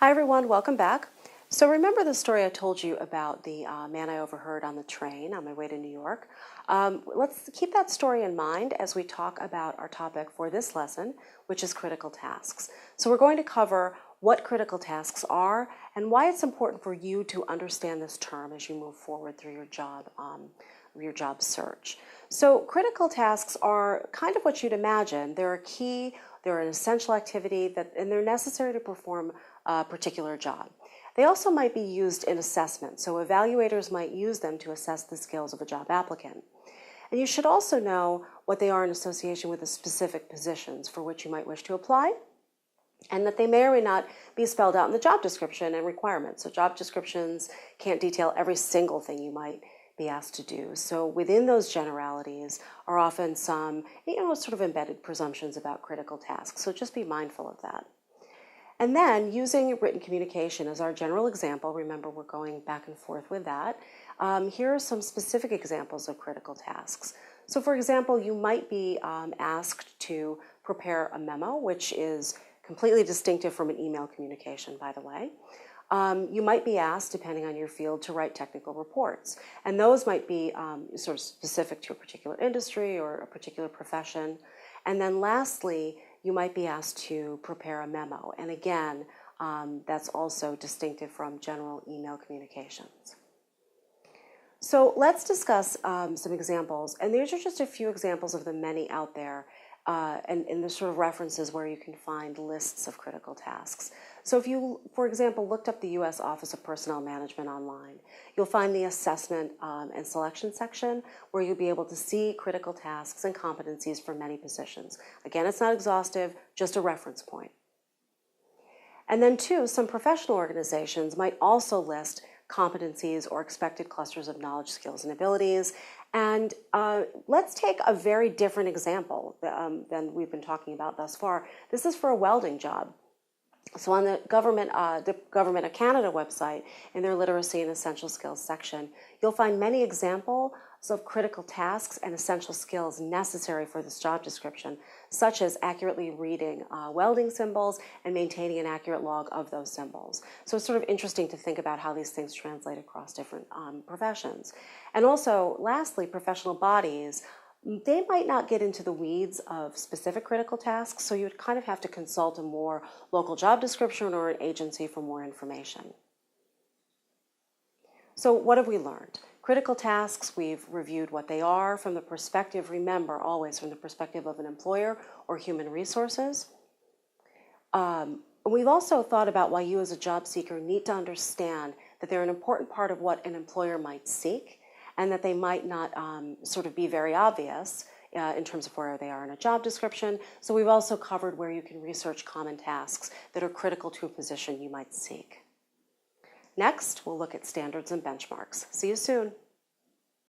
Hi everyone, welcome back. So remember the story I told you about the man I overheard on the train on my way to New York? Let's keep that story in mind as we talk about our topic for this lesson, which is critical tasks. So we're going to cover what critical tasks are and why it's important for you to understand this term as you move forward through your job search. So critical tasks are kind of what you'd imagine. They're an essential activity and they're necessary to perform a particular job. They also might be used in assessment, so evaluators might use them to assess the skills of a job applicant. And you should also know what they are in association with the specific positions for which you might wish to apply, and that they may or may not be spelled out in the job description and requirements. So job descriptions can't detail every single thing you might be asked to do. So within those generalities are often some, sort of embedded presumptions about critical tasks. So just be mindful of that. And then using written communication as our general example, remember we're going back and forth with that, here are some specific examples of critical tasks. So for example, you might be asked to prepare a memo, which is completely distinctive from an email communication, by the way. You might be asked, depending on your field, to write technical reports. And those might be sort of specific to a particular industry or a particular profession. And then lastly, you might be asked to prepare a memo. And again, that's also distinctive from general email communications. So let's discuss some examples. And these are just a few examples of the many out there. And the sort of references where you can find lists of critical tasks. So if you, for example, looked up the U.S. Office of Personnel Management online, you'll find the assessment and selection section where you'll be able to see critical tasks and competencies for many positions. Again, it's not exhaustive, just a reference point. And then two, some professional organizations might also list competencies or expected clusters of knowledge, skills, and abilities. And let's take a very different example than we've been talking about thus far. This is for a welding job. So on the Government of Canada website, in their Literacy and Essential Skills section, you'll find many examples of critical tasks and essential skills necessary for this job description, such as accurately reading welding symbols and maintaining an accurate log of those symbols. So it's sort of interesting to think about how these things translate across different professions. And also, lastly, professional bodies, they might not get into the weeds of specific critical tasks, so you'd kind of have to consult a more local job description or an agency for more information. So what have we learned? Critical tasks, we've reviewed what they are from the perspective, remember, always from the perspective of an employer or human resources. We've also thought about why you as a job seeker need to understand that they're an important part of what an employer might seek, and that they might not sort of be very obvious in terms of where they are in a job description. So we've also covered where you can research common tasks that are critical to a position you might seek. Next, we'll look at standards and benchmarks. See you soon.